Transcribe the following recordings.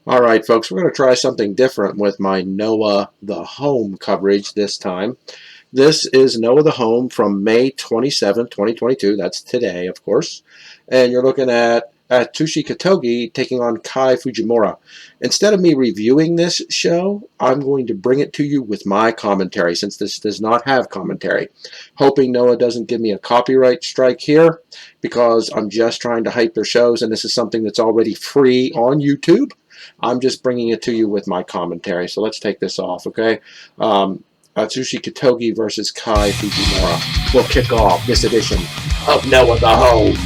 All right, folks, we're going to try something different with my Noah the Home coverage this time. This is Noah the Home from May 27, 2022. That's today, of course. And you're looking at Atsushi Katogi taking on Kai Fujimura. Instead of me reviewing this show, I'm going to bring it to you with my commentary since this does not have commentary. Hoping Noah doesn't give me a copyright strike here because I'm just trying to hype their shows, and this is something that's already free on YouTube. I'm just bringing it to you with my commentary. So let's take this off, okay? Atsushi Katogi versus Kai Fujimura will kick off this edition of Noah the Home.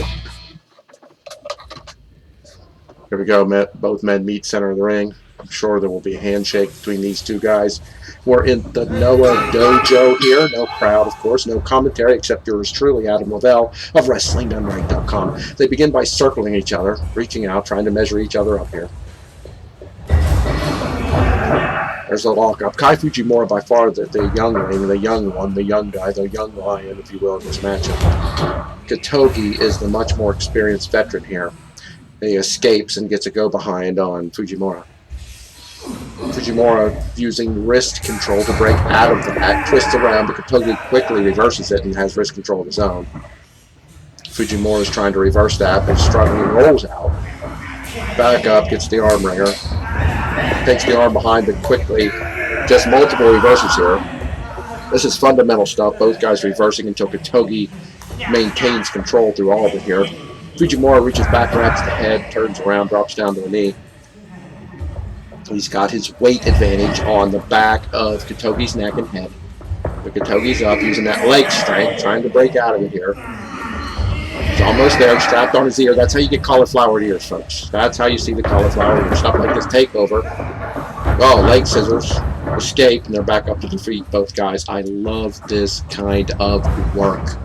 Here we go. Both men meet center of the ring. I'm sure there will be a handshake between these two guys. We're in the Noah Dojo here. No crowd, of course. No commentary except yours truly, Adam Lavelle of WrestlingDoneRight.com. They begin by circling each other, reaching out, trying to measure each other up here. There's a lockup. Kai Fujimura, by far the youngling, the young one, the young guy, the young lion, if you will, in this matchup. Katogi is the much more experienced veteran here. He escapes and gets a go-behind on Fujimura. Fujimura using wrist control to break out of the back, twists around, but Katogi quickly reverses it and has wrist control of his own. Fujimura is trying to reverse that, but struggling, rolls out. Back up, gets the arm wringer. Takes the arm behind, but quickly, just multiple reverses here. This is fundamental stuff. Both guys reversing until Katogi maintains control through all of it here. Fujimura reaches back, grabs the head, turns around, drops down to a knee. He's got his weight advantage on the back of Katogi's neck and head. But Katogi's up, using that leg strength, trying to break out of it here. He's almost there, strapped on his ear. That's how you get cauliflower ears, folks. That's how you see the cauliflower ears. Stuff like this takeover. Oh, leg scissors. Escape, and they're back up to defeat both guys. I love this kind of work.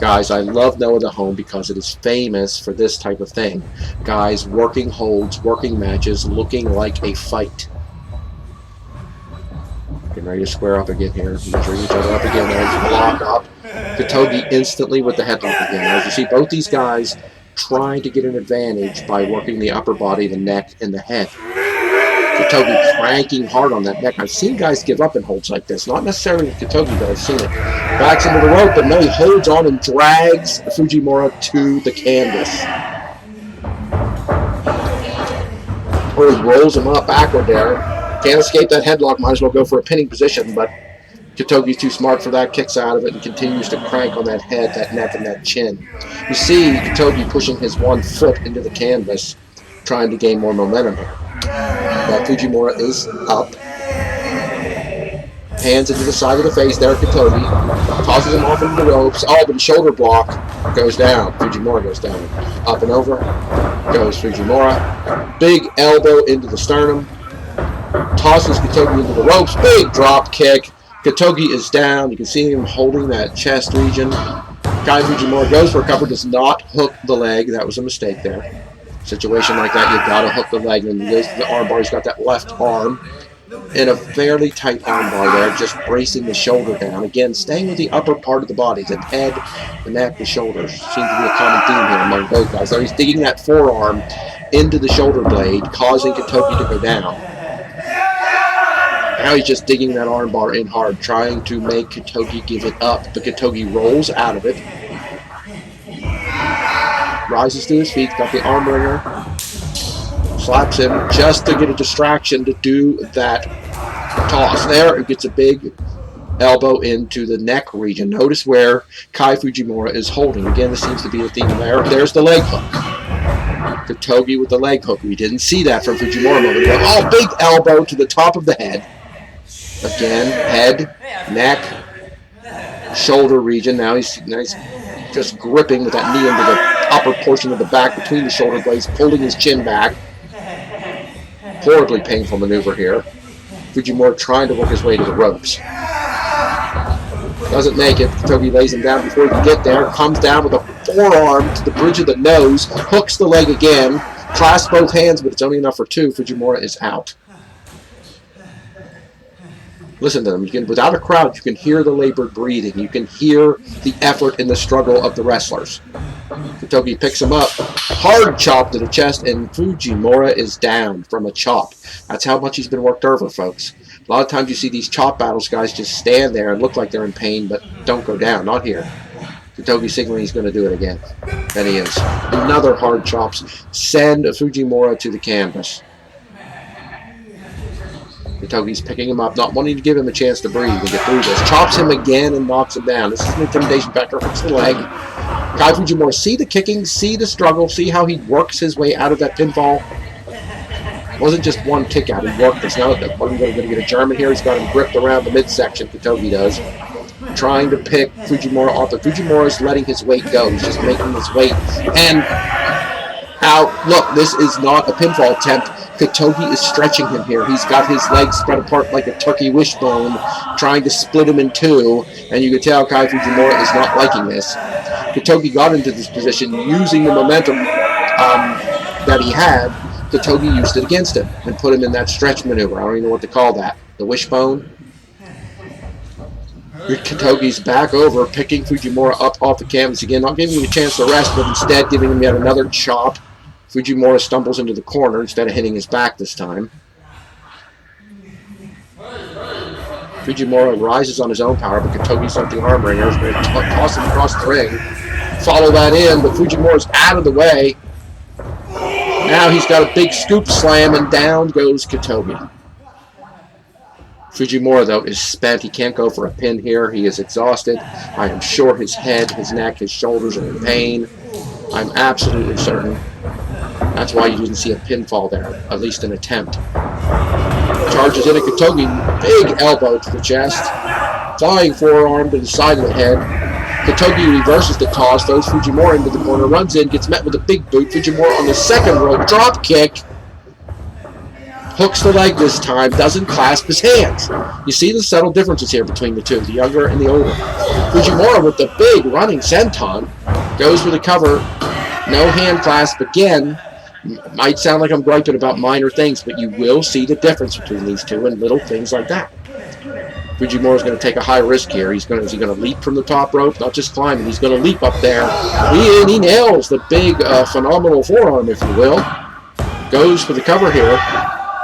Guys, I love Noah the Home because it is famous for this type of thing. Guys working holds, working matches, looking like a fight. Getting ready to square up again here. Measuring each other up again. There's a lock up. Katogi instantly with the headlock again. As you see, both these guys trying to get an advantage by working the upper body, the neck, and the head. Katogi cranking hard on that neck. I've seen guys give up in holds like this. Not necessarily with Katogi, but I've seen it. Backs into the rope, but no, he holds on and drags Fujimura to the canvas. Or he rolls him up backward there. Can't escape that headlock. Might as well go for a pinning position, but Katogi's too smart for that, kicks out of it, and continues to crank on that head, that neck, and that chin. You see Katogi pushing his one foot into the canvas, trying to gain more momentum here. But Fujimura is up. Hands into the side of the face there, Katogi. Tosses him off into the ropes. Oh, but the shoulder block goes down. Fujimura goes down. Up and over goes Fujimura. Big elbow into the sternum. Tosses Katogi into the ropes. Big drop kick. Katogi is down. You can see him holding that chest region. Kai Fujimura goes for a cover, does not hook the leg. That was a mistake there. Situation like that, you've got to hook the leg. And he goes to the arm bar. He's got that left arm in a fairly tight arm bar there, just bracing the shoulder down. Again, staying with the upper part of the body, the head, the neck, the shoulders. Seems to be a common theme here among both guys. So he's digging that forearm into the shoulder blade, causing Katogi to go down. Now he's just digging that arm bar in hard, trying to make Katogi give it up. But Katogi rolls out of it. Rises to his feet, got the arm wringer. Slaps him just to get a distraction to do that toss. There, it gets a big elbow into the neck region. Notice where Kai Fujimura is holding. Again, this seems to be a theme there. There's the leg hook. Katogi with the leg hook. We didn't see that from Fujimura a moment ago. Oh, big elbow to the top of the head. Again, head, neck, shoulder region. Now he's just gripping with that knee into the upper portion of the back between the shoulder blades, pulling his chin back. Horribly painful maneuver here. Fujimura trying to work his way to the ropes. Doesn't make it. Katogi lays him down before he can get there. Comes down with a forearm to the bridge of the nose. Hooks the leg again. Clasps both hands, but it's only enough for two. Fujimura is out. Listen to them. You can, without a crowd, you can hear the labored breathing. You can hear the effort and the struggle of the wrestlers. Katogi picks him up. Hard chop to the chest, and Fujimura is down from a chop. That's how much he's been worked over, folks. A lot of times you see these chop battles, guys just stand there and look like they're in pain, but don't go down. Not here. Katogi signaling he's going to do it again. And he is. Another hard chops. Send Fujimura to the canvas. Katogi's picking him up, not wanting to give him a chance to breathe and get through this. Chops him again and knocks him down. This is an intimidation factor. Hooks the leg. Kai Fujimura, see the kicking, see the struggle, see how he works his way out of that pinfall. It wasn't just one kick out, he worked this. Now that we're going to get a German here, he's got him gripped around the midsection, Katogi does. Trying to pick Fujimura off, but Fujimura's letting his weight go. He's just making his weight. And out. Look, this is not a pinfall attempt. Katogi is stretching him here. He's got his legs spread apart like a turkey wishbone, trying to split him in two, and you can tell Kai Fujimura is not liking this. Katogi got into this position using the momentum that he had. Katogi used it against him and put him in that stretch maneuver. I don't even know what to call that. The wishbone. Katogi's back over, picking Fujimura up off the canvas again, not giving him a chance to rest, but instead giving him yet another chop. Fujimura stumbles into the corner instead of hitting his back this time. Fujimura rises on his own power, but Katogi's something arm ringer is going to toss him across the ring. Follow that in, but Fujimura's out of the way. Now he's got a big scoop slam, and down goes Katogi. Fujimura, though, is spent. He can't go for a pin here. He is exhausted. I am sure his head, his neck, his shoulders are in pain. I'm absolutely certain. That's why you didn't see a pinfall there, at least an attempt. Charges in a Katogi, big elbow to the chest. Flying forearm to the side of the head. Katogi reverses the toss, throws Fujimura into the corner, runs in, gets met with a big boot. Fujimura on the second rope, drop kick. Hooks the leg this time, doesn't clasp his hands. You see the subtle differences here between the two, the younger and the older. Fujimura with the big running senton, goes for the cover, no hand clasp again. Might sound like I'm griping about minor things, but you will see the difference between these two and little things like that. Fujimura's going to take a high risk here. Is he going to leap from the top rope? Not just climbing, he's going to leap up there. He nails the big, phenomenal forearm, if you will. Goes for the cover here.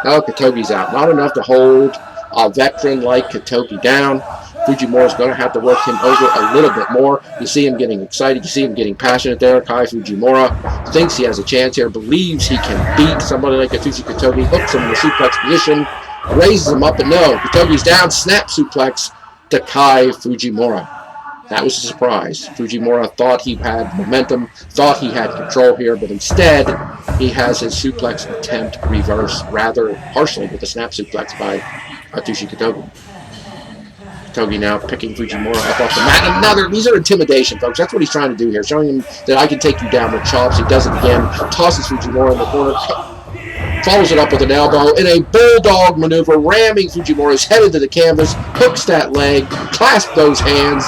Oh, Katogi's out. Not enough to hold a veteran like Katogi down. Fujimura's going to have to work him over a little bit more. You see him getting excited. You see him getting passionate there. Kai Fujimura thinks he has a chance here, believes he can beat somebody like Atsushi Katogi, hooks him in the suplex position, raises him up, and no, Katogi's down, snap suplex to Kai Fujimura. That was a surprise. Fujimura thought he had momentum, thought he had control here, but instead he has his suplex attempt reversed rather harshly with a snap suplex by Atsushi Katogi. Katogi now picking Fujimura up off the mat. These are intimidation, folks. That's what he's trying to do here, showing him that I can take you down with chops. He does it again, tosses Fujimura in the corner, follows it up with an elbow in a bulldog maneuver, ramming Fujimura's head into the canvas, hooks that leg, clasps those hands.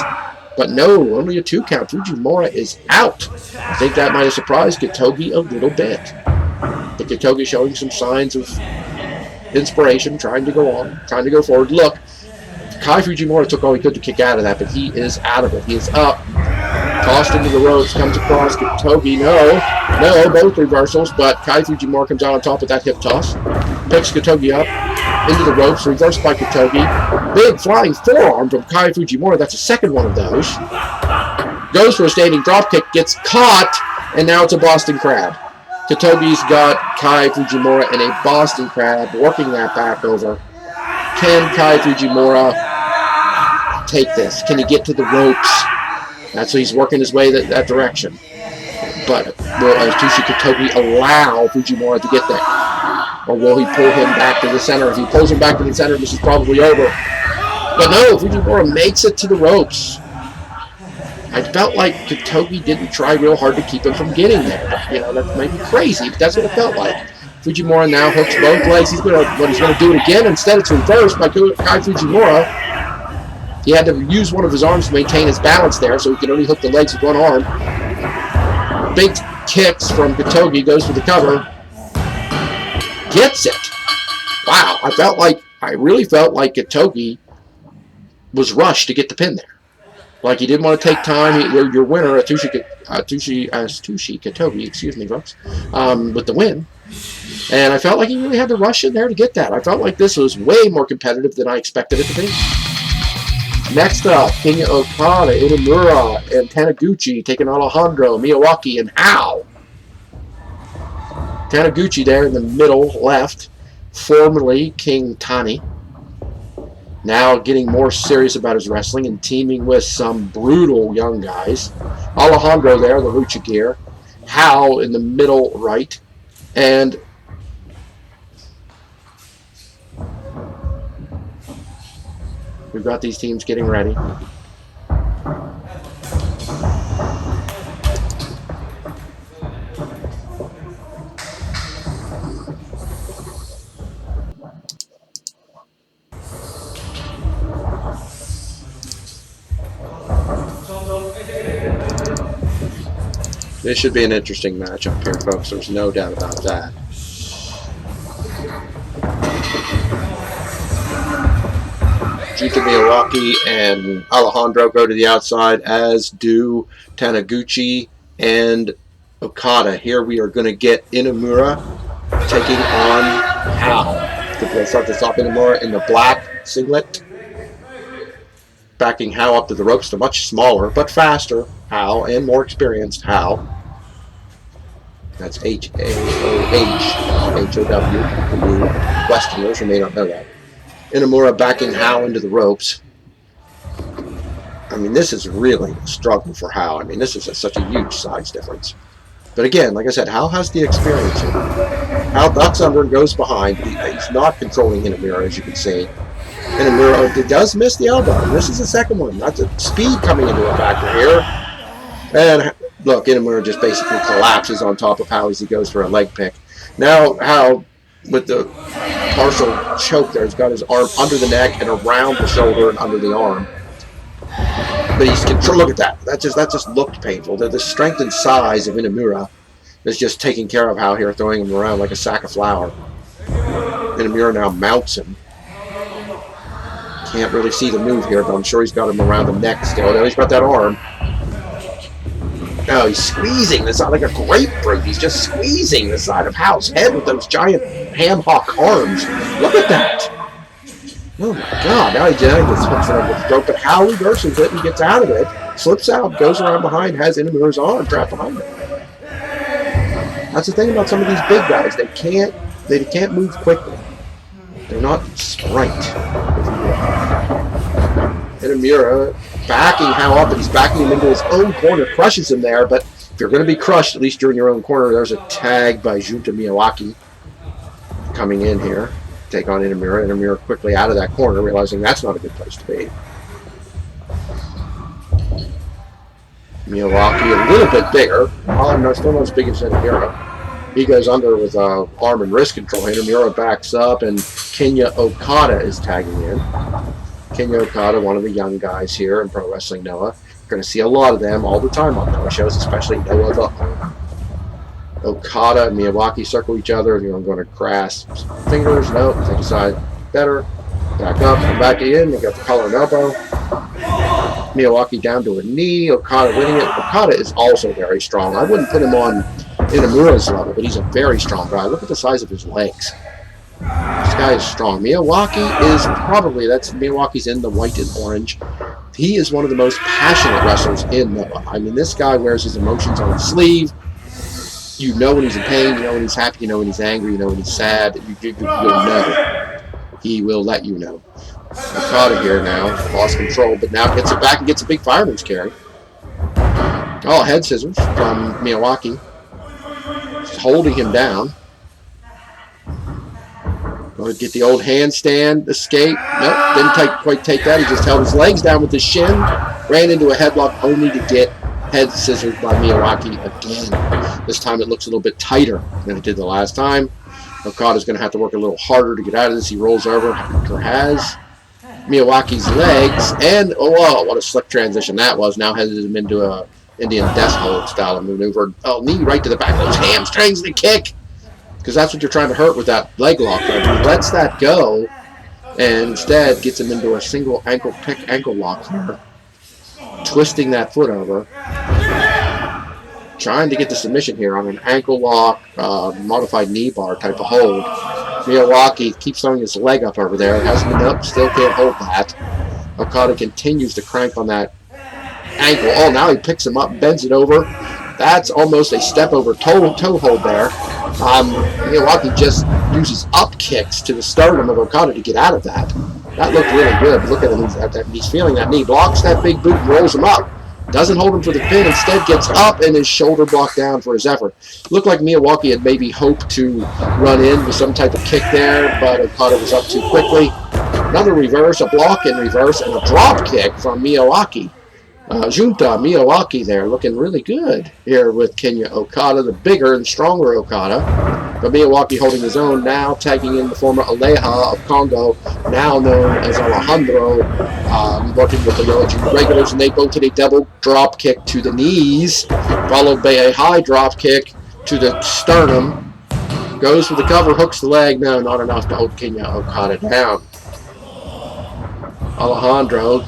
But no, only a 2 count. Fujimura is out. I think that might have surprised Katogi a little bit. But Katogi showing some signs of inspiration, trying to go on, trying to go forward. Look, Kai Fujimura took all he could to kick out of that, but he is out of it. He is up. Tossed into the ropes, comes across Katogi. No, both reversals, but Kai Fujimura comes out on top with that hip toss. Picks Katogi up into the ropes, reversed by Katogi. Big flying forearm from Kai Fujimura. That's the second one of those. Goes for a standing dropkick, gets caught, and now it's a Boston Crab. Katogi's got Kai Fujimura in a Boston Crab, working that back over. Can Kai Fujimura take this? Can he get to the ropes? That's why he's working his way that direction. But will Atsushi Katogi allow Fujimura to get there? Or will he pull him back to the center? If he pulls him back to the center, this is probably over. But no, Fujimura makes it to the ropes. I felt like Katogi didn't try real hard to keep him from getting there. That might be crazy, but that's what it felt like. Fujimura now hooks both legs. He's going to do it again. Instead, it's reversed by Kai Fujimura. He had to use one of his arms to maintain his balance there, so he could only hook the legs with one arm. Big kicks from Katogi, goes for the cover. Gets it. Wow, I really felt like Katogi was rushed to get the pin there. Like, he didn't want to take time. Your winner, Atsushi Katogi, excuse me, folks, with the win. And I felt like he really had to rush in there to get that. I felt like this was way more competitive than I expected it to be. Next up, Kinya Okada, Inamura, and Taniguchi taking Alejandro, Miyawaki, and Hao. Taniguchi there in the middle left, formerly King Tani. Now getting more serious about his wrestling and teaming with some brutal young guys. Alejandro there, the Lucha Gear. Hao in the middle right. And we've got these teams getting ready. This should be an interesting matchup here, folks. There's no doubt about that. Junta Miyawaki and Alejandro go to the outside, as do Taniguchi and Okada. Here we are going to get Inamura taking on Hao. We'll start this off. Inamura in the black singlet, backing Hao up to the ropes. The much smaller but faster Hao and more experienced Hao. That's H-A-O-H-H-O-W for you Westerners who may not know that. Inamura backing Hao into the ropes. I mean, this is really a struggle for Hao. I mean, this is such a huge size difference. But again, like I said, Hao has the experience here. Hao ducks under and goes behind. He's not controlling Inamura, as you can see. Inamura does miss the elbow. This is the second one. That's a speed coming into a factor here. And look, Inamura just basically collapses on top of Hao as he goes for a leg pick. Now, Hao, with the partial choke there, he's got his arm under the neck and around the shoulder and under the arm. But he's control. Look at that. That just looked painful. The strength and size of Inamura is just taking care of Hao here, throwing him around like a sack of flour. Inamura now mounts him. Can't really see the move here, but I'm sure he's got him around the neck still. Now he's got that arm. Oh, he's squeezing the side like a grapefruit. He's just squeezing the side of Hao's head with those giant ham hock arms. Look at that. Oh my God. Now he just hooks it under the throat, but Hao reverses it and gets out of it. Slips out, goes around behind, has Inamura's arm trapped behind him. That's the thing about some of these big guys. They can't move quickly. They're not sprite, if you will. Inamura backing Hao up, and he's backing him into his own corner, crushes him there, but if you're going to be crushed, at least you're in your own corner. There's a tag by Junta Miyawaki coming in here. Take on Inamura. Inamura quickly out of that corner, realizing that's not a good place to be. Miyawaki a little bit bigger. Still not as big as Inamura. He goes under with arm and wrist control. Inamura backs up, and Kinya Okada is tagging in. Kinya Okada, one of the young guys here in Pro Wrestling Noah. You're going to see a lot of them all the time on Noah shows, especially Noah the Okada and Miyawaki circle each other. You know, I'm going to grasp fingers. No, take a side better. Back up and back in. They got the collar and elbow. Miyawaki down to a knee. Okada winning it. Okada is also very strong. I wouldn't put him on Inamura's level, but he's a very strong guy. Look at the size of his legs. This guy is strong. Miyawaki is Miyawaki's in the white and orange. He is one of the most passionate wrestlers in Noah. I mean, this guy wears his emotions on his sleeve. You know when he's in pain, you know when he's happy, you know when he's angry, you know when he's sad. You'll know. He will let you know. Okada here now, lost control, but now gets it back and gets a big fireman's carry. Oh, head scissors from Miyawaki. Just holding him down. Going to get the old handstand escape. Nope, didn't quite take that. He just held his legs down with his shin. Ran into a headlock only to get head scissored by Miyawaki again. This time it looks a little bit tighter than it did the last time. Okada's going to have to work a little harder to get out of this. He rolls over. Hector has Miyawaki's legs. And, oh, what a slick transition that was. Now headed him into a Indian death hold style of maneuver. Oh, knee right to the back of those hamstrings and kick. Because that's what you're trying to hurt with that leg lock. If he lets that go, and instead gets him into a single ankle pick ankle lock here, twisting that foot over, trying to get the submission here on an ankle lock, modified knee bar type of hold. Miyawaki keeps throwing his leg up over there, hasn't been up, still can't hold that. Okada continues to crank on that ankle. Oh, now he picks him up, bends it over. That's almost a step over toe hold there. Miyawaki just uses up kicks to the sternum of Okada to get out of that. That looked really good. Look at him. He's feeling that knee. Blocks that big boot and rolls him up. Doesn't hold him for the pin. Instead gets up and his shoulder blocked down for his effort. Looked like Miyawaki had maybe hoped to run in with some type of kick there, but Okada was up too quickly. Another reverse, a block in reverse, and a drop kick from Miyawaki. Junta Miyawaki there looking really good here with Kinya Okada, the bigger and stronger Okada. But Miyawaki holding his own now, tagging in the former Aleja of Congo, now known as Alejandro, working with the Yellow Junior regulars, and they both hit a double drop kick to the knees, followed by a high drop kick to the sternum. Goes for the cover, hooks the leg, no, not enough to hold Kinya Okada down. Alejandro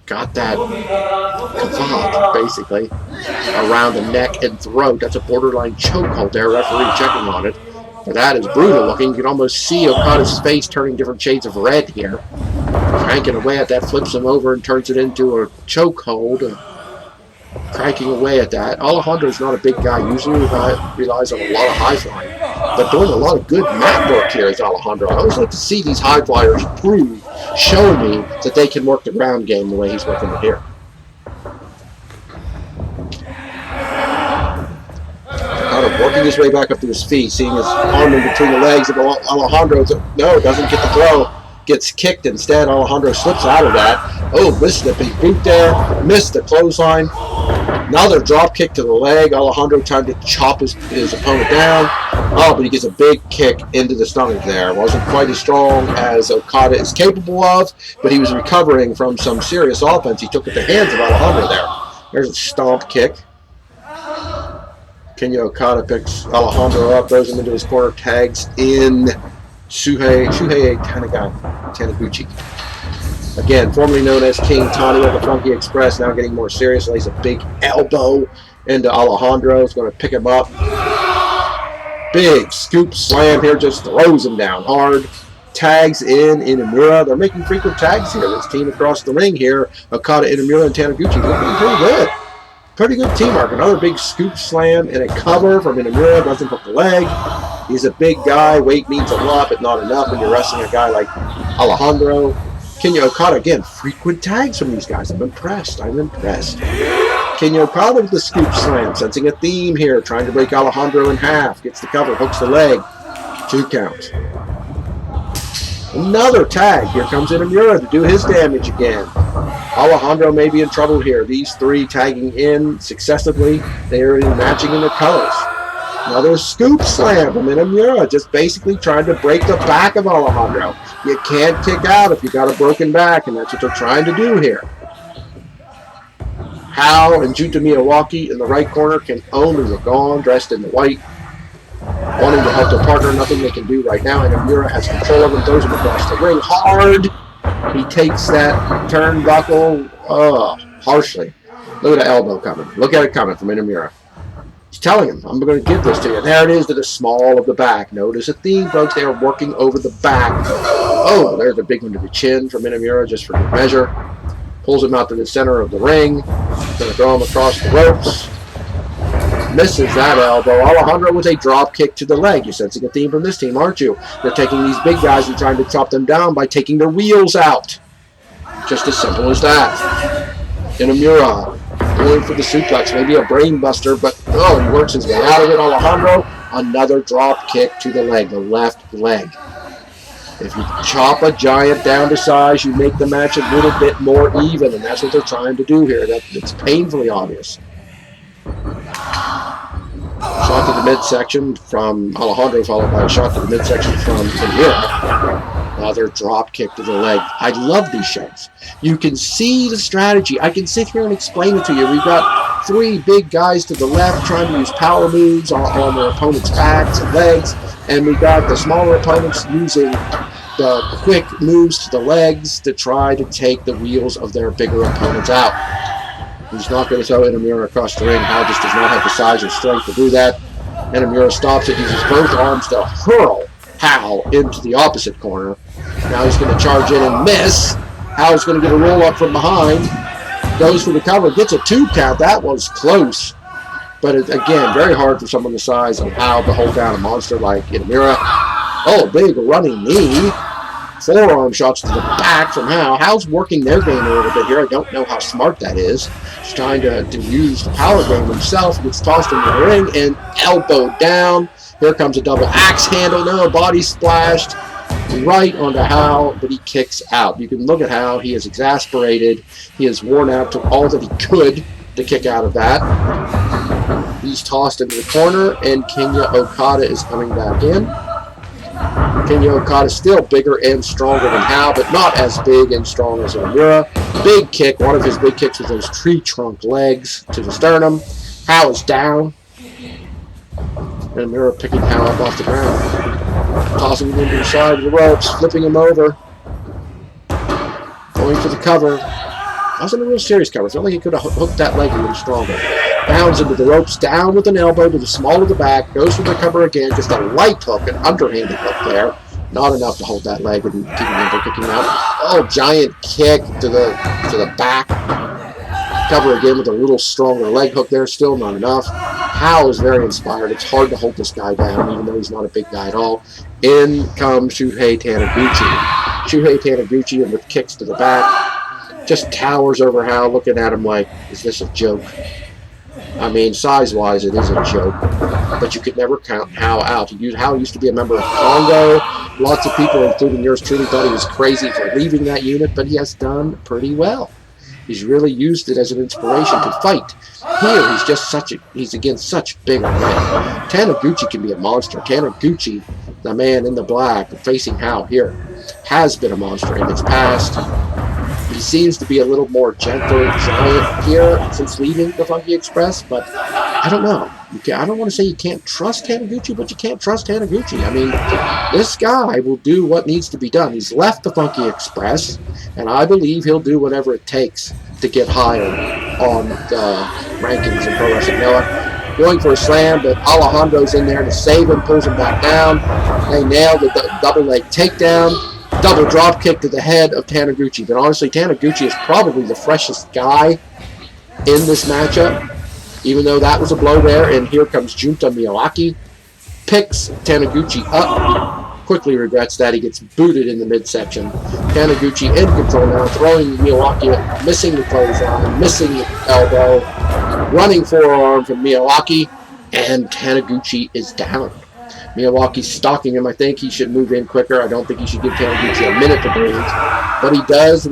got that kavad, basically, around the neck and throat. That's a borderline chokehold there. Referee checking on it. But that is brutal looking. You can almost see Okada's face turning different shades of red here. Cranking away at that, flips him over and turns it into a chokehold. Cranking away at that. Alejandro's not a big guy. Usually relies on a lot of high flying. But doing a lot of good mat work here is Alejandro. I always like to see these high flyers show me that they can work the ground game the way he's working it here. Kind of working his way back up to his feet, seeing his arm in between the legs of Alejandro. No, doesn't get the throw. Gets kicked instead. Alejandro slips out of that. Oh, missed the big boot there. Missed the clothesline. Another drop kick to the leg. Alejandro trying to chop his opponent down. Oh, but he gets a big kick into the stomach there. Wasn't quite as strong as Okada is capable of, but he was recovering from some serious offense he took at the hands of Alejandro there. There's a stomp kick. Kinya Okada picks Alejandro up, throws him into his corner, tags in Shuhei Taniguchi. Again, formerly known as King Tani of the Funky Express, now getting more serious. Lays a big elbow into Alejandro. Is going to pick him up. Big scoop slam here, just throws him down hard. Tags in Inamura. They're making frequent tags here. This team across the ring here, Okada, Inamura, and Taniguchi, looking pretty good. Pretty good teamwork. Another big scoop slam and a cover from Inamura. Doesn't hook the leg. He's a big guy. Weight means a lot, but not enough when you're wrestling a guy like Alejandro. Kinya Okada, again, frequent tags from these guys. I'm impressed. Kinya Okada with the scoop slam, sensing a theme here, trying to break Alejandro in half. Gets the cover, hooks the leg. 2 count. Another tag. Here comes Inamura to do his damage again. Alejandro may be in trouble here. These 3 tagging in successively. They are matching in their colors. Another scoop slam from Inamura, just basically trying to break the back of Alejandro. You can't kick out if you got a broken back, and that's what they're trying to do here. Hal and Junta Miyawaki in the right corner can only look on, dressed in the white, wanting to help their partner. Nothing they can do right now. Inamura has control of him, throws him across the ring hard. He takes that turnbuckle harshly. Look at the elbow coming. Look at it coming from Inamura. He's telling him, I'm going to give this to you. There it is to the small of the back. Notice a theme, folks. They are working over the back. Oh, there's a big one to the chin from Inamura just for good measure. Pulls him out to the center of the ring. Going to throw him across the ropes. Misses that elbow. Alejandro with a drop kick to the leg. You're sensing a theme from this team, aren't you? They're taking these big guys and trying to chop them down by taking their wheels out. Just as simple as that. Inamura going for the suplex, maybe a brain buster, but he works his way out of it. Alejandro, another drop kick to the leg, the left leg. If you chop a giant down to size, you make the match a little bit more even, and that's what they're trying to do here. It's painfully obvious. Shot to the midsection from Alejandro, followed by a shot to the midsection from Inamura. Another drop kick to the leg. I love these shows. You can see the strategy. I can sit here and explain it to you. We've got 3 big guys to the left trying to use power moves on their opponent's backs and legs, and we got the smaller opponents using the quick moves to the legs to try to take the wheels of their bigger opponents out. He's not going to throw Inamura across the ring. Hal just does not have the size or strength to do that. Inamura stops it, uses both arms to hurl Hal into the opposite corner. Now he's going to charge in and miss. Hal's going to get a roll up from behind. Goes for the cover, gets a 2 count. That was close. But again, very hard for someone the size of Hal to hold down a monster like Inamura. Oh, big running knee. Forearm shots to the back from Hal. Hal's working their game a little bit here. I don't know how smart that is. He's trying to use the power game himself. He gets tossed into the ring and elbowed down. Here comes a double axe handle. No, body splashed right onto Hal, but he kicks out. You can look at Hal. He is exasperated. He is worn out, took all that he could to kick out of that. He's tossed into the corner, and Kinya Okada is coming back in. Kinya Okada is still bigger and stronger than Hal, but not as big and strong as Inamura. Big kick, one of his big kicks with those tree trunk legs to the sternum. Hal is down. Inamura picking Hal up off the ground. Tossing him into the side of the ropes, flipping him over. Going for the cover. Wasn't a real serious cover. Felt like he could have hooked that leg a little stronger. Bounds into the ropes, down with an elbow to the small of the back, goes for the cover again, just a light hook, an underhanded hook there. Not enough to hold that leg and keep him from kicking out. Oh, giant kick to the back. Cover again with a little stronger leg hook there, still not enough. Hal is very inspired. It's hard to hold this guy down, even though he's not a big guy at all. In comes Shuhei Taniguchi. Shuhei Taniguchi, and with kicks to the back, just towers over Hal, looking at him like, is this a joke? I mean, size-wise, it is a joke, but you could never count Hal out. Hal used to be a member of Congo. Lots of people, including yours truly, thought he was crazy for leaving that unit, but he has done pretty well. He's really used it as an inspiration to fight. Here, he's just he's against such bigger men. Taniguchi can be a monster. Taniguchi, the man in the black, facing Hal here, has been a monster in its past. He seems to be a little more gentle giant here since leaving the Funky Express, but I don't know. I don't want to say you can't trust Taniguchi, but you can't trust Taniguchi. I mean, this guy will do what needs to be done. He's left the Funky Express, and I believe he'll do whatever it takes to get higher on the rankings in Pro Wrestling Noah. Going for a slam, but Alejandro's in there to save him, pulls him back down. They nail the double leg takedown. Double drop kick to the head of Taniguchi. But honestly, Taniguchi is probably the freshest guy in this matchup, even though that was a blow there. And here comes Junta Miyawaki. Picks Taniguchi up. Quickly regrets that. He gets booted in the midsection. Taniguchi in control now, throwing Miyawaki, missing the clothesline, missing the elbow. Running forearm from Miyawaki. And Taniguchi is down. Miyawaki's stalking him. I think he should move in quicker. I don't think he should give Taniguchi a minute to breathe. But he does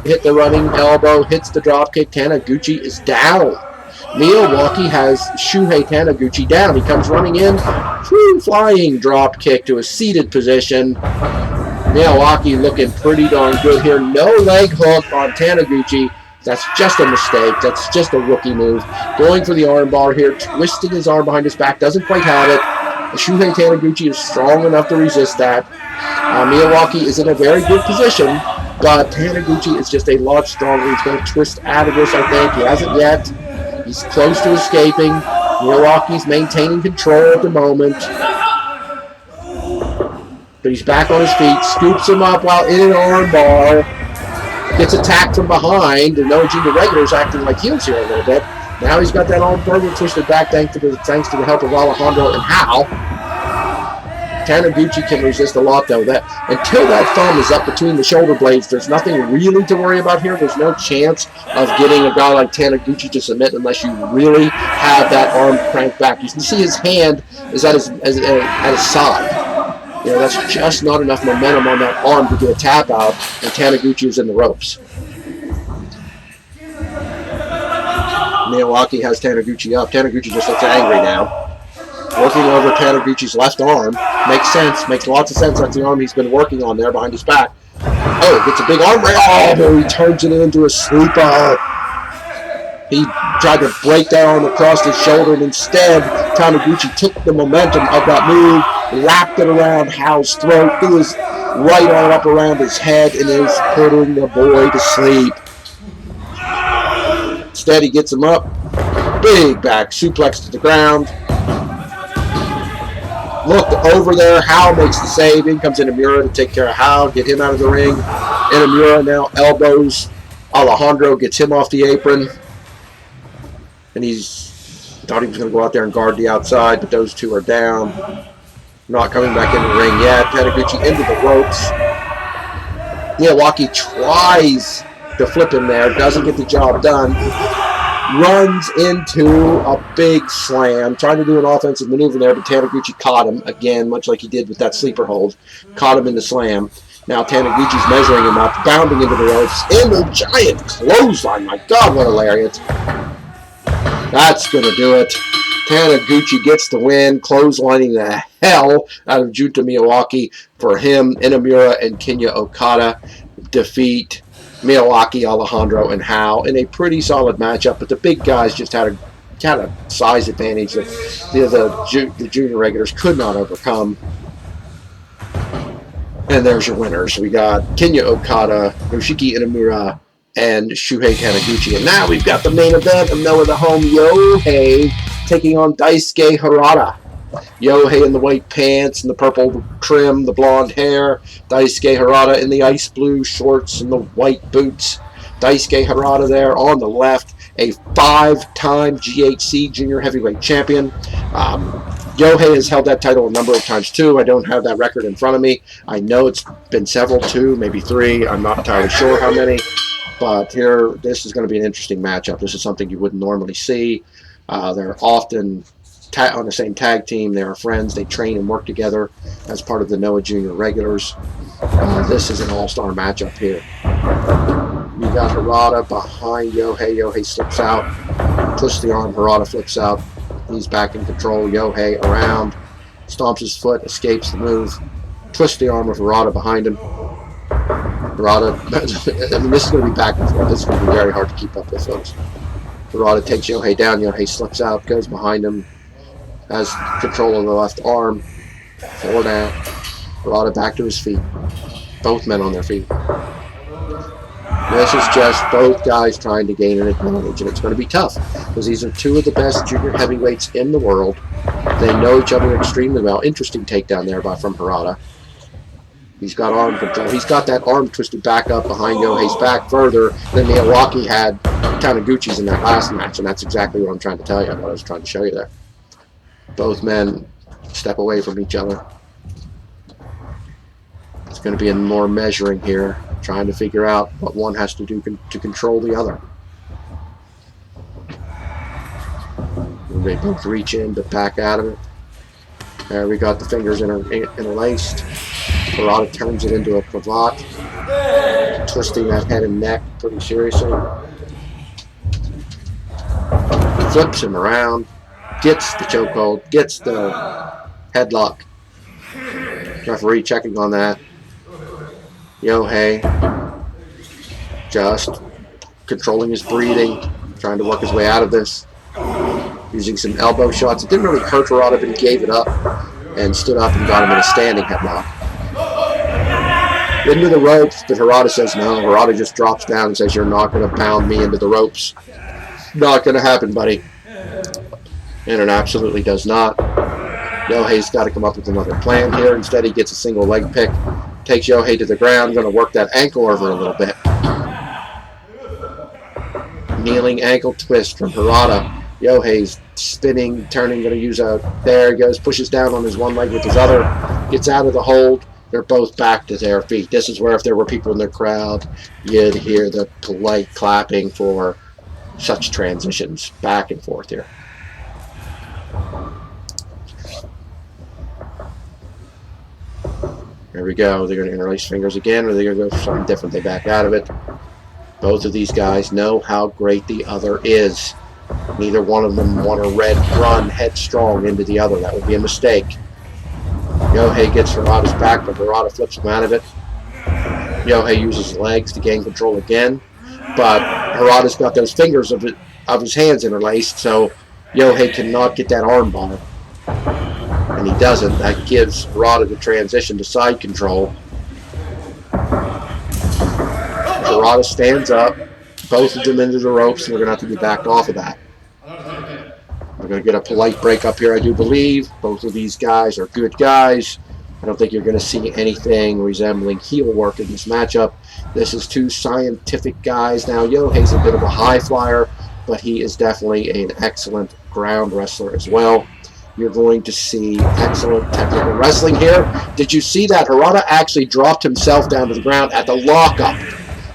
hit the running elbow, hits the dropkick. Taniguchi is down. Miyawaki has Shuhei Taniguchi down. He comes running in. Flying dropkick to a seated position. Miyawaki looking pretty darn good here. No leg hook on Taniguchi. That's just a mistake. That's just a rookie move. Going for the armbar here. Twisting his arm behind his back. Doesn't quite have it. Shuhei Taniguchi is strong enough to resist that. Miyawaki is in a very good position, but Taniguchi is just a lot stronger. He's going to twist out of this, I think. He hasn't yet. He's close to escaping. Miyawaki's maintaining control at the moment. But he's back on his feet, scoops him up while in an armbar. Gets attacked from behind, and Noah Junior Regular's acting like heels here a little bit. Now he's got that arm further twisted back thanks to the help of Alejandro and Hal. Taniguchi can resist a lot, though. Until that thumb is up between the shoulder blades, there's nothing really to worry about here. There's no chance of getting a guy like Taniguchi to submit unless you really have that arm cranked back. You can see his hand is at his side. You know, that's just not enough momentum on that arm to get a tap out, and Taniguchi is in the ropes. Miyawaki has Taniguchi up. Taniguchi just looks angry now. Working over Taniguchi's left arm. Makes sense. Makes lots of sense. That's the arm he's been working on there behind his back. Oh, gets a big arm break. Oh, he turns it into a sleeper. He tried to break that arm across his shoulder, and instead, Taniguchi took the momentum of that move, wrapped it around Hao's throat, threw his right arm up around his head, and is putting the boy to sleep. Instead, he gets him up, big back suplex to the ground. Look over there, Hao makes the save. In comes Inamura to take care of Hao, get him out of the ring. Inamura now elbows Alejandro, gets him off the apron. And thought he was going to go out there and guard the outside, but those two are down. Not coming back in the ring yet. Taniguchi into the ropes. Miyawaki tries to flip him there, doesn't get the job done. Runs into a big slam, trying to do an offensive maneuver there, but Taniguchi caught him again, much like he did with that sleeper hold. Caught him in the slam. Now Taniguchi's measuring him up, bounding into the ropes, in the giant clothesline. My God, what a lariat. That's going to do it. Taniguchi gets the win, clotheslining the hell out of Junta Miyawaki. For him, Inamura and Kinya Okada defeat Miyawaki, Alejandro, and Hao in a pretty solid matchup, but the big guys just had a size advantage that the junior regulars could not overcome. And there's your winners. We got Kinya Okada, Yoshiki Inamura, and Shuhei Taniguchi. And now we've got the main event of No Other Home, Yohei taking on Daisuke Harada. Yohei in the white pants and the purple trim, the blonde hair. Daisuke Harada in the ice blue shorts and the white boots. Daisuke Harada there on the left, a 5-time GHC Junior Heavyweight Champion. Yohei has held that title a number of times too. I don't have that record in front of me. I know it's been several, 2, maybe 3. I'm not entirely sure how many. But here, this is going to be an interesting matchup. This is something you wouldn't normally see. They're often on the same tag team. They are friends. They train and work together as part of the Noah Junior regulars. This is an all-star matchup here. You got Harada behind Yohei. Yohei slips out. Twists the arm. Harada flips out. He's back in control. Yohei around. Stomps his foot. Escapes the move. Twists the arm of Harada behind him. Harada, I mean, this is going to be back and forth. This is going to be very hard to keep up with, folks. Harada takes Yohei down. Yohei slips out, goes behind him, has control of the left arm. 4 down. Harada back to his feet. Both men on their feet. This is just both guys trying to gain an advantage, and it's going to be tough because these are 2 of the best junior heavyweights in the world. They know each other extremely well. Interesting takedown there from Harada. He's got arm control. He's got that arm twisted back up behind Yohei's back further than Miyawaki had Taniguchi's in that last match, and that's exactly what I'm trying to tell you, what I was trying to show you there. Both men step away from each other. It's going to be a more measuring here, trying to figure out what one has to do to control the other. They both reach in but back out of it. There we got the fingers interlaced. Harada turns it into a cravat, twisting that head and neck pretty seriously. Flips him around, gets the chokehold, gets the headlock. Referee checking on that. Yohei just controlling his breathing, trying to work his way out of this. Using some elbow shots. It didn't really hurt Harada, but he gave it up and stood up and got him in a standing headlock. Into the ropes, but Harada says no. Harada just drops down and says, "You're not going to pound me into the ropes. Not going to happen, buddy." And it absolutely does not. Yohei's got to come up with another plan here. Instead, he gets a single leg pick. Takes Yohei to the ground. Going to work that ankle over a little bit. Kneeling ankle twist from Harada. Yohei's spinning, turning, going to use there he goes, pushes down on his one leg with his other, gets out of the hold. They're both back to their feet. This is where if there were people in the crowd, you'd hear the polite clapping for such transitions back and forth here. There we go. They're going to interlace fingers again, or they're going to go for something different. They back out of it. Both of these guys know how great the other is. Neither one of them want to run headstrong into the other. That would be a mistake. Yohei gets Harada's back, but Harada flips him out of it. Yohei uses his legs to gain control again, but Harada's got those fingers of of his hands interlaced, so Yohei cannot get that arm bar. And he doesn't. That gives Harada the transition to side control. Harada stands up, both of them into the ropes, and we're going to have to be backed off of that. We're going to get a polite break up here, I do believe. Both of these guys are good guys. I don't think you're going to see anything resembling heel work in this matchup. This is two scientific guys. Now, Yohei's a bit of a high flyer, but he is definitely an excellent ground wrestler as well. You're going to see excellent technical wrestling here. Did you see that? Harada actually dropped himself down to the ground at the lockup.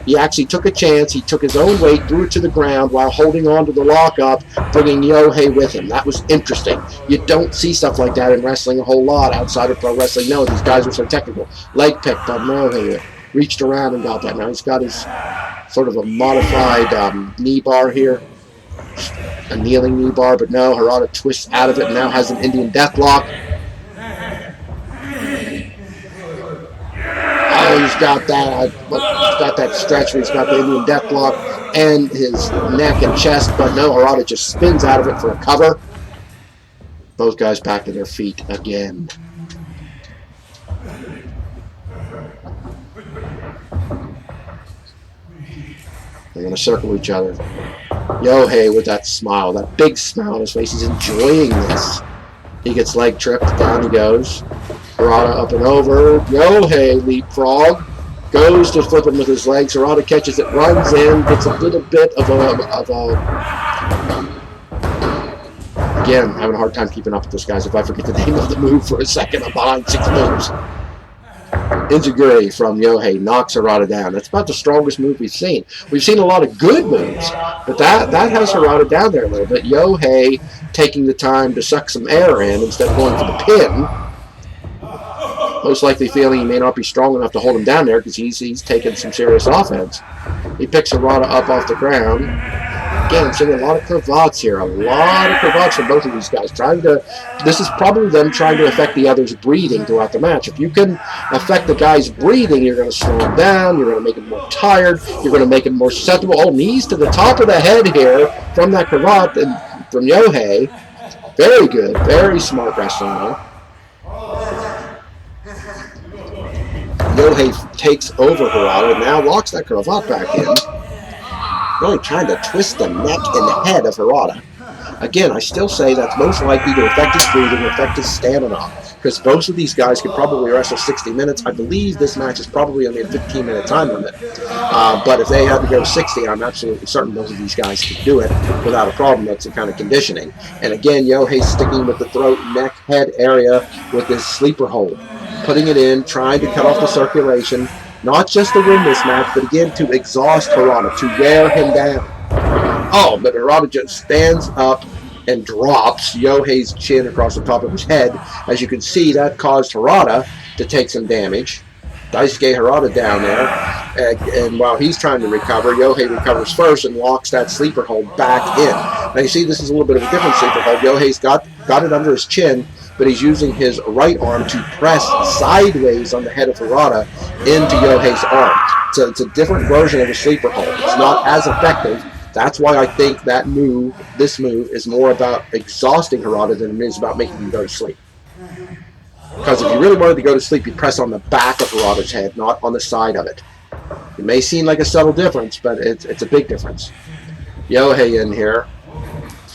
He actually took a chance. He took his own weight, threw it to the ground while holding on to the lockup, bringing Yohei with him. That was interesting. You don't see stuff like that in wrestling a whole lot outside of pro wrestling. No, these guys are so technical. Leg pick by Yohei. Reached around and got that. Now he's got his sort of a modified knee bar here. A kneeling knee bar, but no, Harada twists out of it and now has an Indian Deathlock. Oh, he's got that stretch where he's got the Indian Deathlock and his neck and chest, but no, Harada just spins out of it for a cover. Both guys back to their feet again. They're going to circle each other. Yohei with that smile, that big smile on his face. He's enjoying this. He gets leg tripped. Down he goes. Harada up and over. Yohei leapfrog. Goes to flip him with his legs. Harada catches it, runs in, gets a little bit of a... Again, having a hard time keeping up with this, guys. If I forget the name of the move for a second, I'm behind 6 moves. Enziguri from Yohei knocks Harada down. That's about the strongest move we've seen. We've seen a lot of good moves, but that has Harada down there a little bit. Yohei taking the time to suck some air in instead of going for the pin. Most likely feeling he may not be strong enough to hold him down there because he's taking some serious offense. He picks Harada up off the ground. Again, I'm seeing a lot of cravats here. A lot of cravats from both of these guys. This is probably them trying to affect the other's breathing throughout the match. If you can affect the guy's breathing, you're going to slow him down. You're going to make him more tired. You're going to make him more susceptible. Oh, knees to the top of the head here from that cravat and from Yohei. Very good. Very smart wrestling there. Yohei takes over Harada and now locks that cravat back in. Really trying to twist the neck and the head of Harada. Again, I still say that's most likely to affect his breathing, affect his stamina, because both of these guys could probably wrestle 60 minutes. I believe this match is probably only a 15-minute time limit. But if they had to go 60, I'm absolutely certain both of these guys could do it without a problem. That's the kind of conditioning. And again, Yohei's sticking with the throat, neck, head area with this sleeper hold. Putting it in, trying to cut off the circulation. Not just to win this match, but again to exhaust Harada, to wear him down. Oh, but Harada just stands up and drops Yohei's chin across the top of his head. As you can see, that caused Harada to take some damage. Daisuke Harada down there. And while he's trying to recover, Yohei recovers first and locks that sleeper hold back in. Now you see this is a little bit of a different sleeper hold. Yohei's got it under his chin, but he's using his right arm to press sideways on the head of Harada into Yohei's arm. So it's a different version of a sleeper hold. It's not as effective. That's why I think this move, is more about exhausting Harada than it is about making him go to sleep. Because if you really wanted to go to sleep, you press on the back of Harada's head, not on the side of it. It may seem like a subtle difference, but it's a big difference. Yohei in here.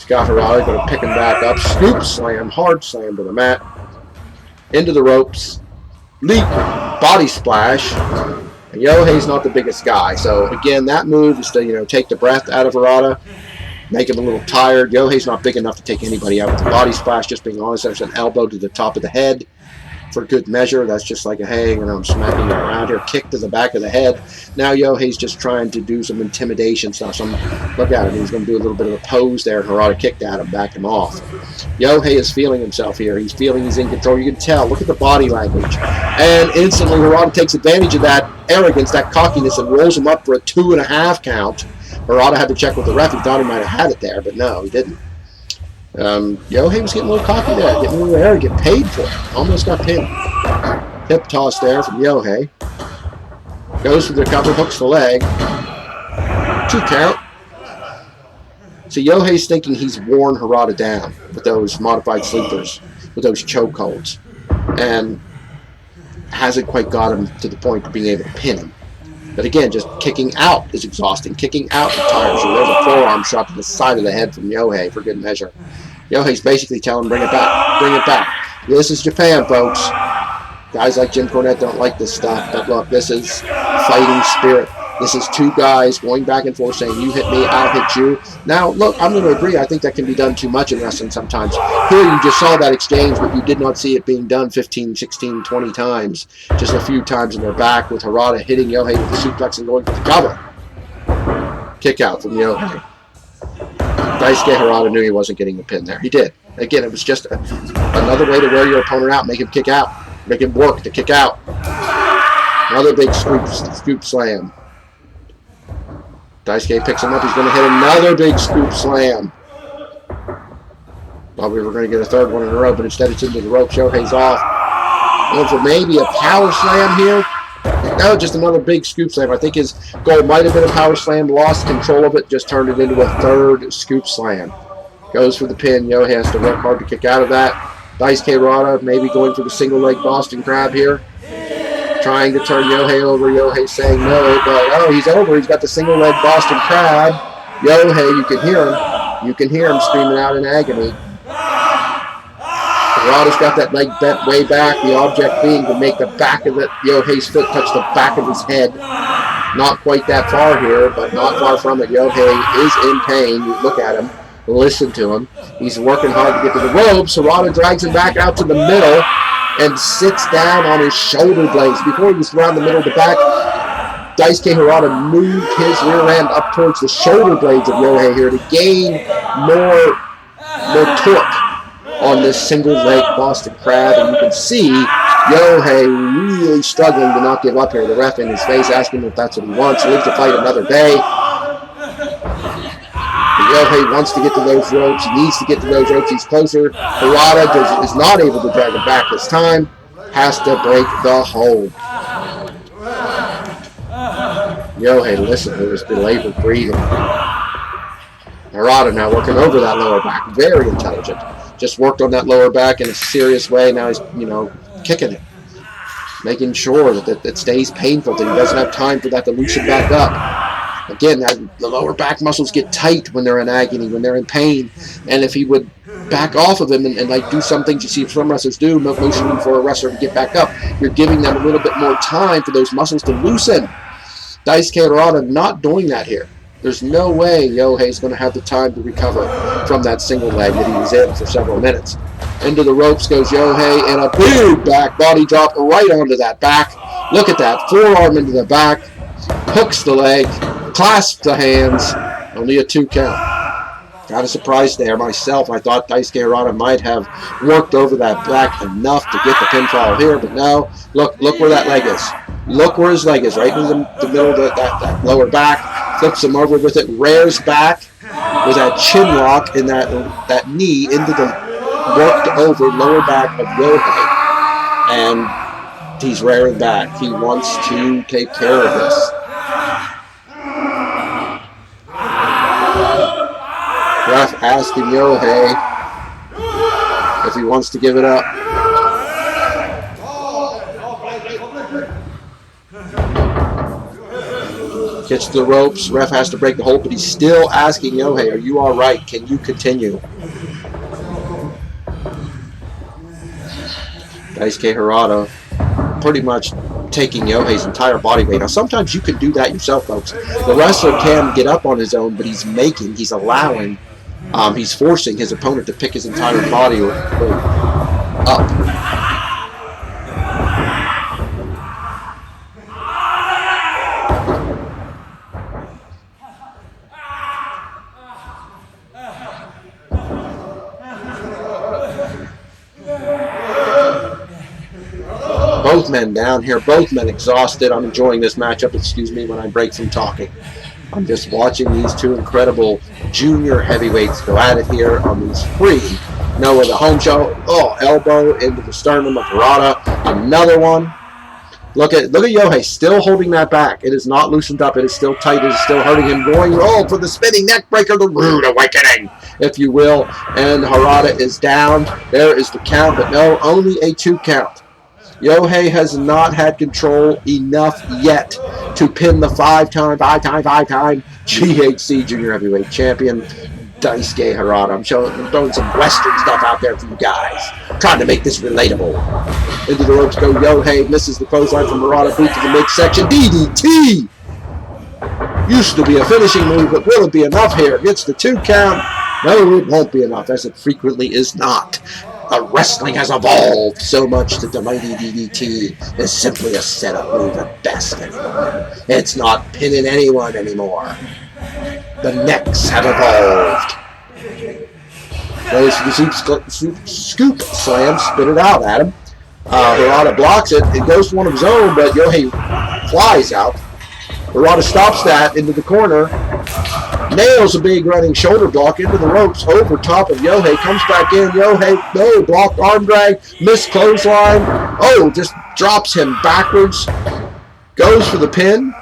Got Harada, going to pick him back up. Scoop slam, hard slam to the mat. Into the ropes. Leap, body splash. And Yohei's not the biggest guy. So again, that move is to, take the breath out of Harada. Make him a little tired. Yohei's not big enough to take anybody out with the body splash. Just being honest, there's an elbow to the top of the head. For good measure, that's just like a, hey, I'm smacking you around here, kick to the back of the head. Now Yohei's just trying to do some intimidation stuff. Look at him, he's going to do a little bit of a pose there, and Harada kicked at him, backed him off. Yohei is feeling himself here. He's feeling he's in control. You can tell. Look at the body language. And instantly Harada takes advantage of that arrogance, that cockiness, and rolls him up for a 2.5 count. Harada had to check with the ref. He thought he might have had it there, but no, he didn't. Yohei was getting a little cocky there, getting a little arrogant, paid for it. Almost got pinned. Hip toss there from Yohei. Goes for the cover, hooks the leg. 2 count. So Yohei's thinking he's worn Harada down with those modified sleepers, with those chokeholds, and hasn't quite got him to the point of being able to pin him. But again, just kicking out is exhausting. Kicking out tires you. There's a forearm shot to the side of the head from Yohei for good measure. Yohei's basically telling him, bring it back. Bring it back. This is Japan, folks. Guys like Jim Cornette don't like this stuff. But look, this is fighting spirit. This is two guys going back and forth saying, you hit me, I'll hit you. Now, look, I'm going to agree. I think that can be done too much in wrestling sometimes. Here you just saw that exchange, but you did not see it being done 15, 16, 20 times. Just a few times in their back with Harada hitting Yohei with the suplex and going for the cover. Kick out from Yohei. Daisuke Harada knew he wasn't getting the pin there. He did. Again, it was just another way to wear your opponent out, make him kick out, make him work to kick out. Another big scoop slam. Daisuke picks him up. He's going to hit another big scoop slam. Thought we were going to get a third one in a row, but instead it's into the rope. Yohei's off. Going for maybe a power slam here. No, just another big scoop slam. I think his goal might have been a power slam. Lost control of it. Just turned it into a third scoop slam. Goes for the pin. Yohei has to work hard to kick out of that. Daisuke Harada maybe going for the single leg Boston Crab here. Trying to turn Yohei over. Yohei saying no, but oh, he's over. He's got the single leg Boston Crab. Yohei, you can hear him. You can hear him screaming out in agony. Harada's got that leg bent way back. The object being to make the back of Yohei's foot touch the back of his head. Not quite that far here, but not far from it. Yohei is in pain. You look at him. Listen to him. He's working hard to get to the ropes. Harada drags him back out to the middle and sits down on his shoulder blades. Before he was around the middle of the back, Daisuke Harada moved his rear end up towards the shoulder blades of Yohei here to gain more torque on this single leg Boston Crab. And you can see Yohei really struggling to not give up here. The ref in his face asking him if that's what he wants. Live to fight another day. Yohei wants to get to those ropes. He needs to get to those ropes. He's closer. Harada is not able to drag him back this time. Has to break the hold. Yohei, listen to his belabored breathing. Harada now working over that lower back. Very intelligent. Just worked on that lower back in a serious way. Now he's, kicking it. Making sure that it stays painful, that he doesn't have time for that to loosen back up. Again, the lower back muscles get tight when they're in agony, when they're in pain. And if he would back off of him and like do some things you see some wrestlers do, motioning for a wrestler to get back up, you're giving them a little bit more time for those muscles to loosen. Daisuke Harada not doing that here. There's no way Yohei's going to have the time to recover from that single leg that he was in for several minutes. Into the ropes goes Yohei, and a big back body drop right onto that back. Look at that, forearm into the back, hooks the leg, clasps the hands, only a 2 count. Got a surprise there myself. I thought Daisuke Harada might have worked over that back enough to get the pinfall here, but no. Look where that leg is. Look where his leg is, right in the middle of that lower back. Flips him over with it, rears back with that chin lock and that knee into the worked over lower back of Yohei. And he's rearing back. He wants to take care of this. Ref asking Yohei if he wants to give it up. Gets to the ropes. Ref has to break the hold, but he's still asking Yohei, are you all right? Can you continue? Daisuke Harada pretty much taking Yohei's entire body weight. Now, sometimes you can do that yourself, folks. The wrestler can get up on his own, but he's allowing, he's forcing his opponent to pick his entire body weight up. Both men down here, both men exhausted. I'm enjoying this matchup, excuse me, when I break from talking. I'm just watching these two incredible junior heavyweights go at it here on these free Noah the home show. Oh, elbow into the sternum of Harada. Another one. Look at Yohei still holding that back. It is not loosened up. It is still tight. It is still hurting him. Going roll for the spinning neck breaker, the rude awakening, if you will. And Harada is down. There is the count, but no, only a 2 count. Yohei has not had control enough yet to pin the 5-time GHC Junior Heavyweight Champion, Daisuke Harada. I'm throwing some Western stuff out there for you guys. Trying to make this relatable. Into the ropes go Yohei. Misses the clothesline from Harada. Boot to the midsection. DDT! Used to be a finishing move, but will it be enough here? Gets the 2 count. No, it won't be enough, as it frequently is not. Wrestling has evolved so much that the mighty DDT is simply a setup move at best anymore. It's not pinning anyone anymore. The necks have evolved. Goes to the scoop slam, spit it out at him. Harada blocks it. It goes to one of his own, but Yohei flies out. Harada stops that into the corner. Nails a big running shoulder block into the ropes over top of Yohei. Comes back in. Yohei, no, blocked arm drag. Missed clothesline. Oh, just drops him backwards. Goes for the pin.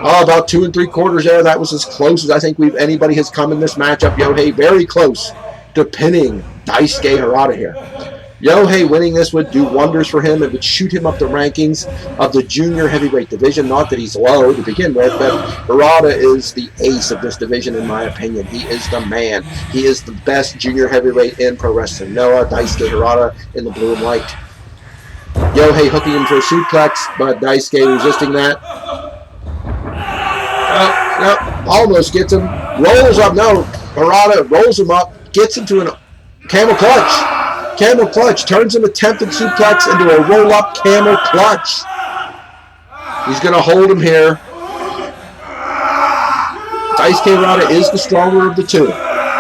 Oh, about 2 3/4 there. That was as close as I think anybody has come in this matchup. Yohei very close to pinning Daisuke Harada here. Yohei winning this would do wonders for him. It would shoot him up the rankings of the junior heavyweight division. Not that he's low to begin with, but Harada is the ace of this division in my opinion. He is the man. He is the best junior heavyweight in pro wrestling. Noah, Daisuke Harada in the blue and white. Yohei hooking him for a suplex, but Daisuke resisting that. Almost gets him. Rolls up. No, Harada rolls him up. Gets him to a camel clutch. Camel clutch turns an attempted suplex into a roll-up camel clutch. He's going to hold him here. Daisuke Harada is the stronger of the two.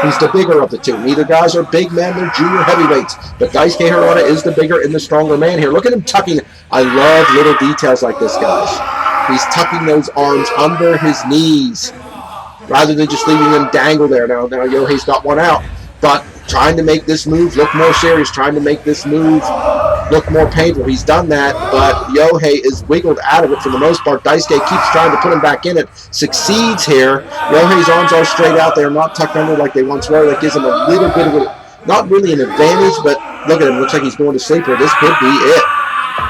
He's the bigger of the two. Neither guys are big men. They're junior heavyweights. But Daisuke Harada is the bigger and the stronger man here. Look at him tucking. I love little details like this, guys. He's tucking those arms under his knees rather than just leaving them dangle there. Now Yohei's got one out. But trying to make this move look more serious, trying to make this move look more painful. He's done that, but Yohei is wiggled out of it for the most part. Daisuke keeps trying to put him back in it. Succeeds here. Yohei's arms are straight out there, not tucked under like they once were. That gives him a little bit of a, not really an advantage, but look at him. Looks like he's going to sleep here. This could be it.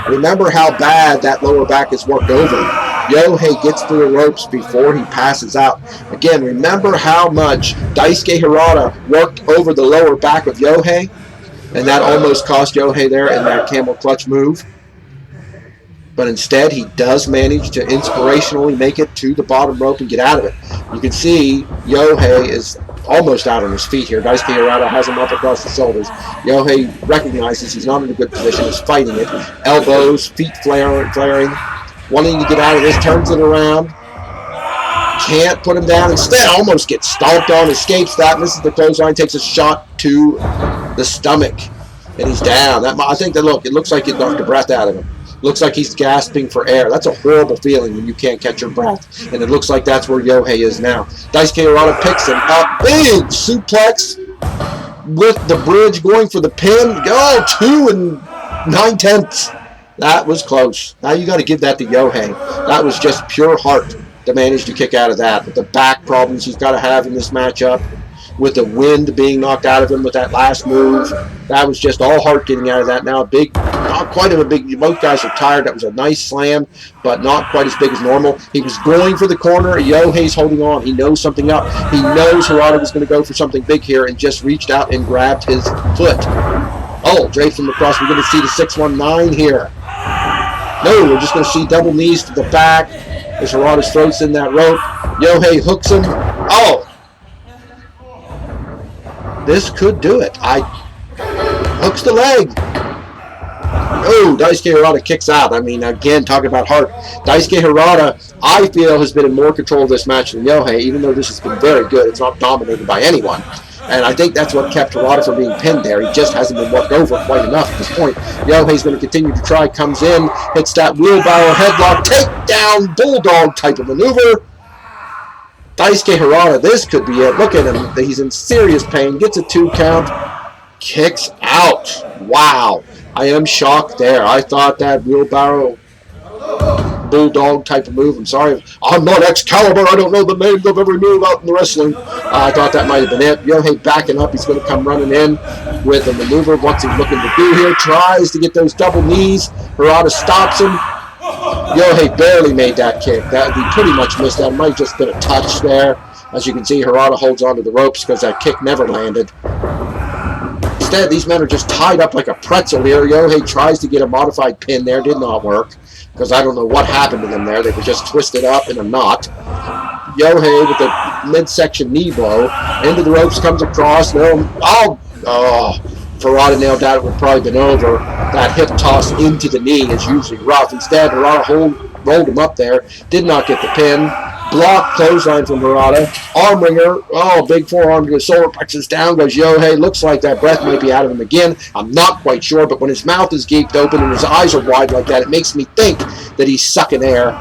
Remember how bad that lower back is worked over. Yohei gets through the ropes before he passes out. Again, remember how much Daisuke Harada worked over the lower back of Yohei, and that almost cost Yohei there in that camel clutch move. But instead, he does manage to inspirationally make it to the bottom rope and get out of it. You can see Yohei is almost out on his feet here. Daisuke Harada has him up across the shoulders. Yohei recognizes he's not in a good position, is fighting it. Elbows, feet flaring. Wanting to get out of this, turns it around. Can't put him down. Instead, almost gets stomped on, escapes that, misses the clothesline, takes a shot to the stomach, and he's down. I think that, look, it looks like it knocked the breath out of him. Looks like he's gasping for air. That's a horrible feeling when you can't catch your breath, and it looks like that's where Yohei is now. Daisuke Harada picks him up. Big suplex with the bridge going for the pin. Go 2 9/10. That was close. Now you got to give that to Yohei. That was just pure heart to manage to kick out of that. With the back problems he's got to have in this matchup, with the wind being knocked out of him with that last move, that was just all heart getting out of that. Now not quite of a big, both guys are tired. That was a nice slam, but not quite as big as normal. He was going for the corner. Yohei's holding on. He knows something up. He knows Harada was going to go for something big here and just reached out and grabbed his foot. Oh, drapes him across. We're going to see the 619 here. No, we're just going to see double knees to the back as Harada's throats in that rope. Yohei hooks him. Oh! This could do it. Hooks the leg. Oh, Daisuke Harada kicks out. I mean, again, talking about heart. Daisuke Harada, I feel, has been in more control of this match than Yohei, even though this has been very good. It's not dominated by anyone. And I think that's what kept Harada from being pinned there. He just hasn't been worked over quite enough at this point. Yohei's going to continue to try. Comes in, hits that wheelbarrow headlock, takedown, bulldog type of maneuver. Daisuke Harada, this could be it. Look at him. He's in serious pain. Gets a 2 count. Kicks out. Wow. I am shocked there. I thought that wheelbarrow bulldog type of move. I'm sorry, I'm not Excalibur. I don't know the names of every move out in the wrestling. I thought that might have been it. Yohei backing up. He's going to come running in with a maneuver. What's he looking to do here? Tries to get those double knees. Harada stops him. Yohei barely made that kick. He pretty much missed that. It might have just been a touch there. As you can see, Harada holds onto the ropes because that kick never landed. Instead, these men are just tied up like a pretzel here. Yohei tries to get a modified pin there. Did not work because I don't know what happened to them there. They were just twisted up in a knot. Yohei with the midsection knee blow. Into the ropes, comes across. Harada nailed that. It would probably been over. That hip toss into the knee is usually rough. Instead, Harada rolled him up there. Did not get the pin. Block, clothesline from Harada. Arm ringer. Big forearm to the solar plexus down goes Yohei. Looks like that breath might be out of him again. I'm not quite sure, but when his mouth is gaped open and his eyes are wide like that, it makes me think that he's sucking air.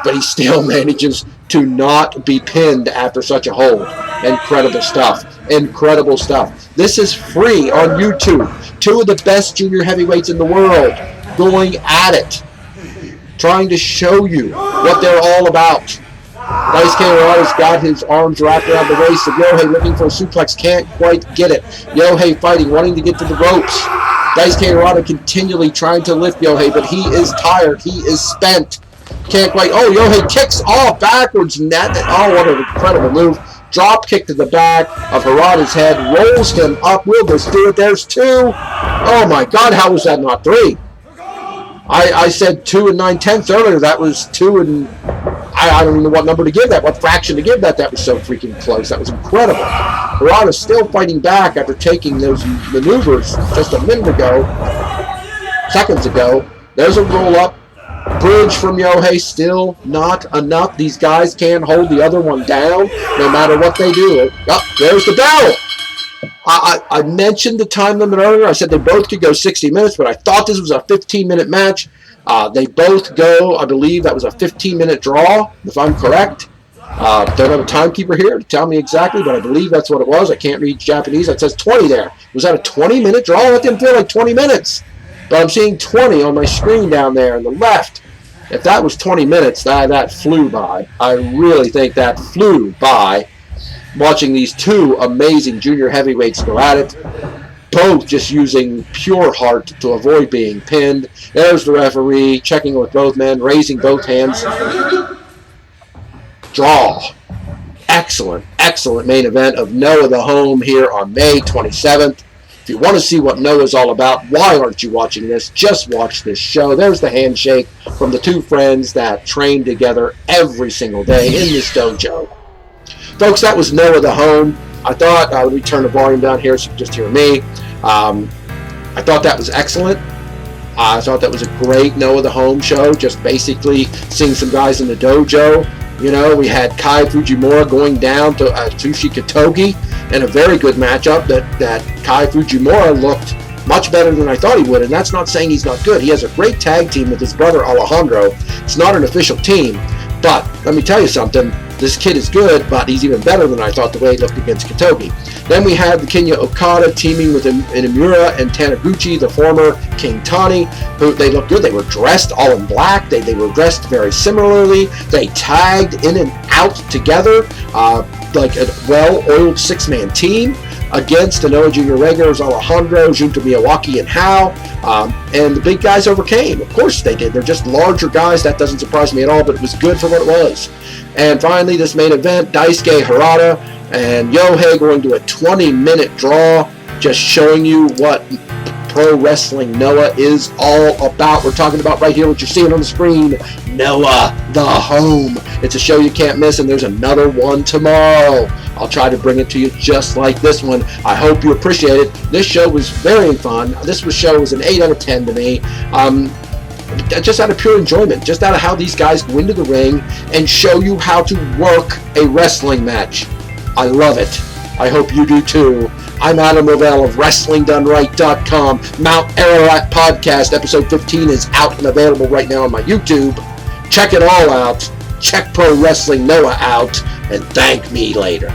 But he still manages to not be pinned after such a hold. Incredible stuff. Incredible stuff. This is free on YouTube. Two of the best junior heavyweights in the world going at it. Trying to show you what they're all about. Daisuke Harada's got his arms wrapped around the waist of Yohei, looking for a suplex, can't quite get it. Yohei fighting, wanting to get to the ropes. Daisuke Harada continually trying to lift Yohei, but he is tired. He is spent. Can't quite. Yohei kicks off backwards. What an incredible move. Drop kick to the back of Harada's head. Rolls him up. We'll just do it. There's 2. Oh my God, how was that not 3? I said 2 9/10 earlier. That was 2 and... I don't even know what number to give that, what fraction to give that. That was so freaking close. That was incredible. Harada's still fighting back after taking those maneuvers just a minute ago, seconds ago. There's a roll-up. Bridge from Yohei, still not enough. These guys can't hold the other one down no matter what they do. There's the bell. I mentioned the time limit earlier. I said they both could go 60 minutes, but I thought this was a 15-minute match. They both go, I believe that was a 15-minute draw, if I'm correct. Don't have a timekeeper here to tell me exactly, but I believe that's what it was. I can't read Japanese. It says 20 there. Was that a 20-minute draw? That didn't feel like 20 minutes. But I'm seeing 20 on my screen down there on the left. If that was 20 minutes, that flew by. I really think that flew by watching these two amazing junior heavyweights go at it. Both just using pure heart to avoid being pinned. There's the referee checking with both men, raising both hands. Draw. Excellent, excellent main event of Noah the Home here on May 27th. If you want to see what Noah's all about, why aren't you watching this? Just watch this show. There's the handshake from the two friends that train together every single day in this dojo. Folks, that was Noah the Home. I thought, let me turn the volume down here so you can just hear me. I thought that was excellent. I thought that was a great Noah the Home show, just basically seeing some guys in the dojo. You know, we had Kai Fujimura going down to Atsushi Katogi in a very good matchup that Kai Fujimura looked much better than I thought he would, and that's not saying he's not good. He has a great tag team with his brother Alejandro. It's not an official team, but let me tell you something. This kid is good, but he's even better than I thought the way he looked against Katogi. Then we had the Kinya Okada teaming with Inamura and Taniguchi, the former King Tani, who they looked good. They were dressed all in black. They were dressed very similarly. They tagged in and out together like a well-oiled six-man team against the Noah Junior regulars, Alejandro, Junta Miyawaki, and Hao. And the big guys overcame. Of course they did. They're just larger guys. That doesn't surprise me at all, but it was good for what it was. And finally, this main event, Daisuke Harada and Yohei going to a 20-minute draw, just showing you what Pro Wrestling Noah is all about. We're talking about right here what you're seeing on the screen, Noah the Home. It's a show you can't miss, and there's another one tomorrow. I'll try to bring it to you just like this one. I hope you appreciate it. This show was very fun. This show was an 8 out of 10 to me. Just out of pure enjoyment, just out of how these guys go into the ring and show you how to work a wrestling match. I love it. I hope you do too. I'm Adam Lavelle of WrestlingDoneRight.com. Mount Ararat Podcast, episode 15 is out and available right now on my YouTube. Check it all out. Check Pro Wrestling Noah out, and thank me later.